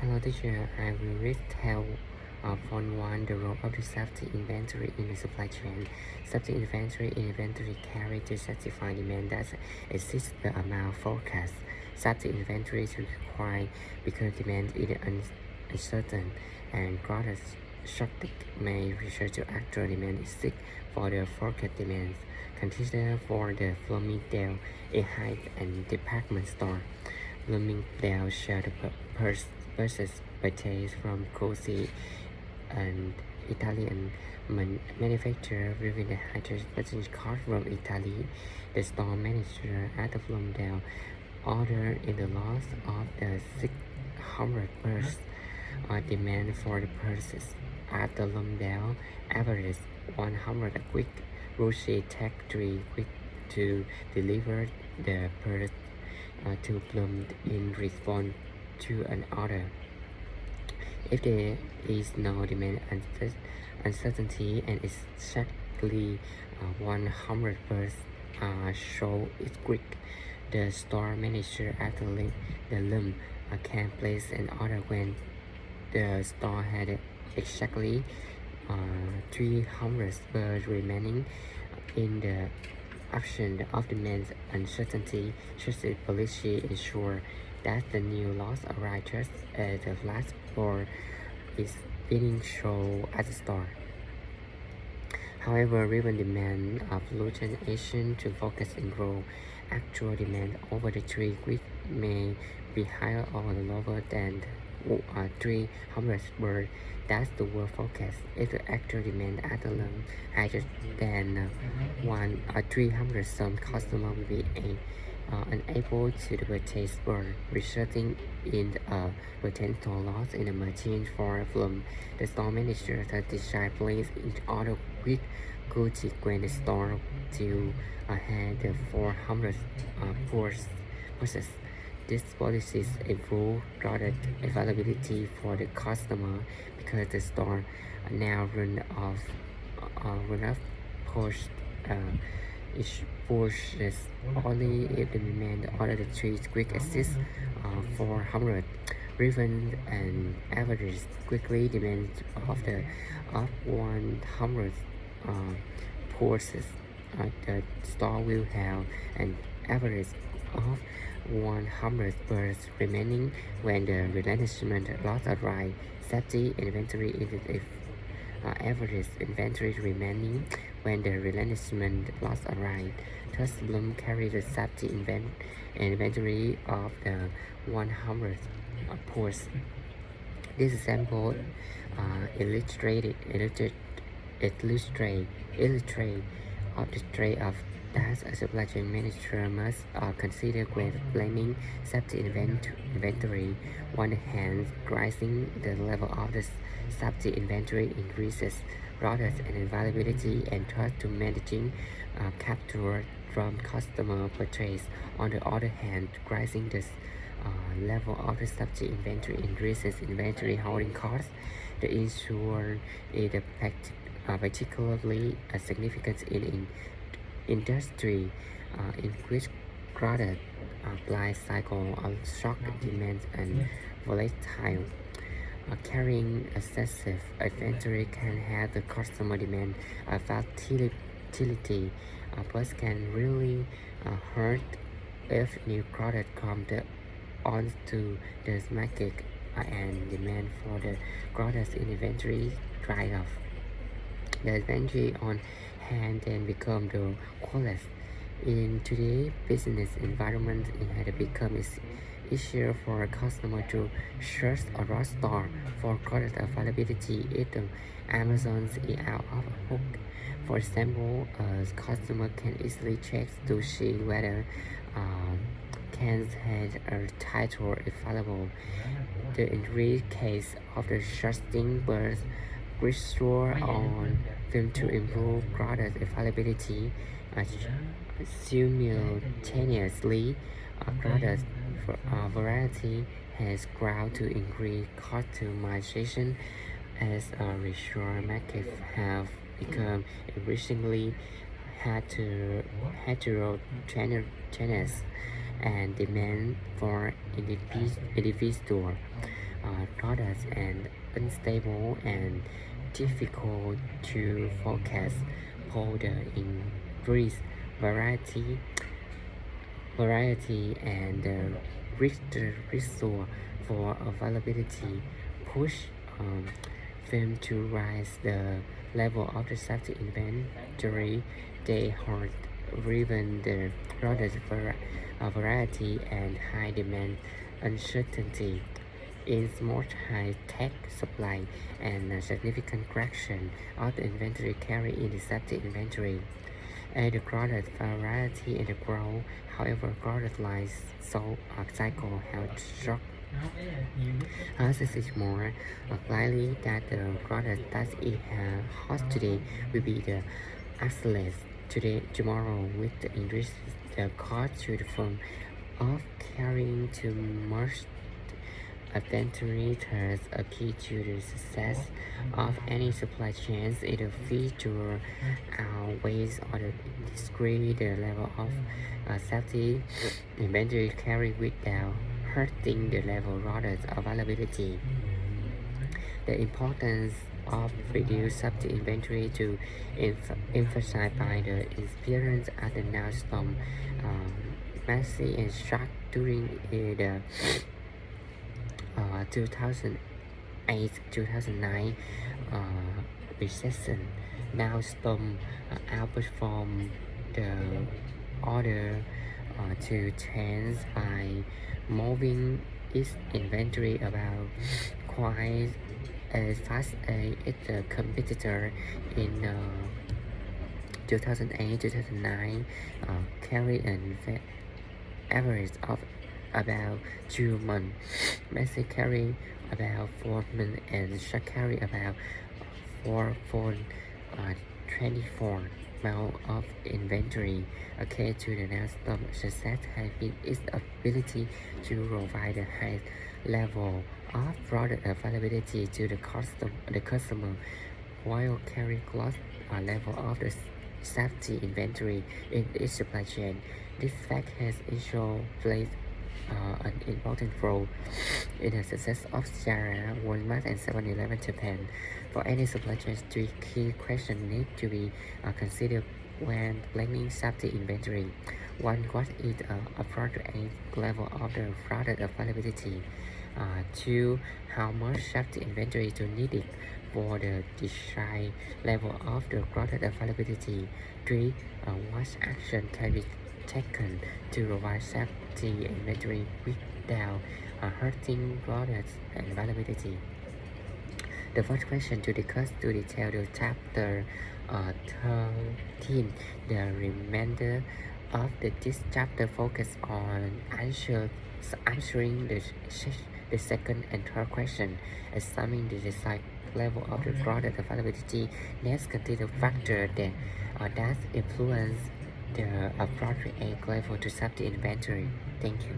Hello teacher, I will read tell point 1 the role of the safety inventory in the supply chain. Safety inventory carry to satisfy demand that exceeds the amount forecast. Safety inventory is required because demand is uncertain and product shortage may research to actual demand is sick for the forecast demands. Consider for the Bloomingdale, a high and department store. Bloomingdale shared purses purchased from Cosi, an Italian manufacturer with the highest percentage cost from Italy. The store manager at the Bloomingdale ordered in the loss of the 600 purse. Demand for the purses at the Bloomingdale averaged 100 a week. Rushi Tech 3 quick to deliver the purse to Bloom in response to an order. If there is no demand uncertainty and exactly 100% show is quick, the store manager at the Loom can place an order when the store had exactly 300 birds remaining. In the absence of demand uncertainty, such policy ensure that the new loss arises as the last bird is being shown at the store. However, given demand of Luton Asian to focus and grow, actual demand over the 3 weeks may be higher or lower than 300 birds. That's the word forecast. If the actual demand at the loan higher than 300, some customer will be unable to purchase bird, resulting in a potential loss in the margin for firm. The store manager decide place each order with Gucci when the store to had the 400 purses. These policies improve product availability for the customer because the store now run off post pushes only if the demand order the tree quick assist 400 driven and average quickly demand of 100 purses. The store will have an average of 100 birds remaining when the replenishment loss arrive. Safety inventory is if average inventory remaining when the replenishment loss arrive. Thus, Bloom carry the safety inventory of the 100 purse. This example illustrate of the trade of that a supply chain manager must consider when planning safety inventory. One hand, rising the level of the safety inventory increases product and availability and thus to managing capture from customer purchase. On the other hand, rising the level of the safety inventory increases inventory holding costs. The issue is particularly significant in industry in which crowded life cycle of shock demand and volatile. Carrying excessive inventory can have the customer demand volatility, but can really hurt if new product come onto the market and demand for the products in inventory dry off. The inventory on hand then become the quality. In today's business environment, it had become easier for a customer to search a raw store for product availability if the Amazon is out of hook. For example, a customer can easily check to see whether cans had a title available. The increased case of the searching birds restore on film to improve product availability. Simultaneously, product variety has grown to increase customization as a resort market have become increasingly heterogeneous and demand for individual products and unstable and difficult to forecast. Powder increase variety and resource for availability push them to rise the level of the safety inventory. They have driven the product variety and high demand uncertainty in smart high-tech supply and a significant correction of the inventory carried in the safety inventory. And the product variety and the growth, however, product life cycle have struck. As it is more likely that the product that it has today will be the obsolete tomorrow, with the increase the cost to the firm of carrying too much inventory. Thus, a key to the success of any supply chain is the feature outweighs or the decrease the level of safety inventory carried without hurting the level of product availability. The importance of reduced safety inventory to emphasized by the experience at the Nalstom Massey and Shark during the 2008-2009 recession. Nalstom outperformed the other two chains by moving its inventory about quite as fast as its competitor in 2008-2009 carried an average of about 2 months. Massey carried about 4 months and Shark carried about 24 months of inventory. A key to the Nalstom success has been its ability to provide a high level of product availability to the customer while carrying close level of the safety inventory in its supply chain. This fact has also played an important role in the success of Zara, Walmart, and 7-Eleven Japan. For any supply chain, three key questions need to be considered when planning safety inventory. 1. What is the appropriate level of the product availability? 2. How much safety inventory is needed for the desired level of the product availability? 3. What action can be taken to provide safety inventory without hurting product availability? The first question to discuss to detail the chapter 13. The remainder of this chapter focus on answering the second and third question, examining the desired level of the product availability. Next, consider factors that influence the appropriate level to safety inventory. Thank you.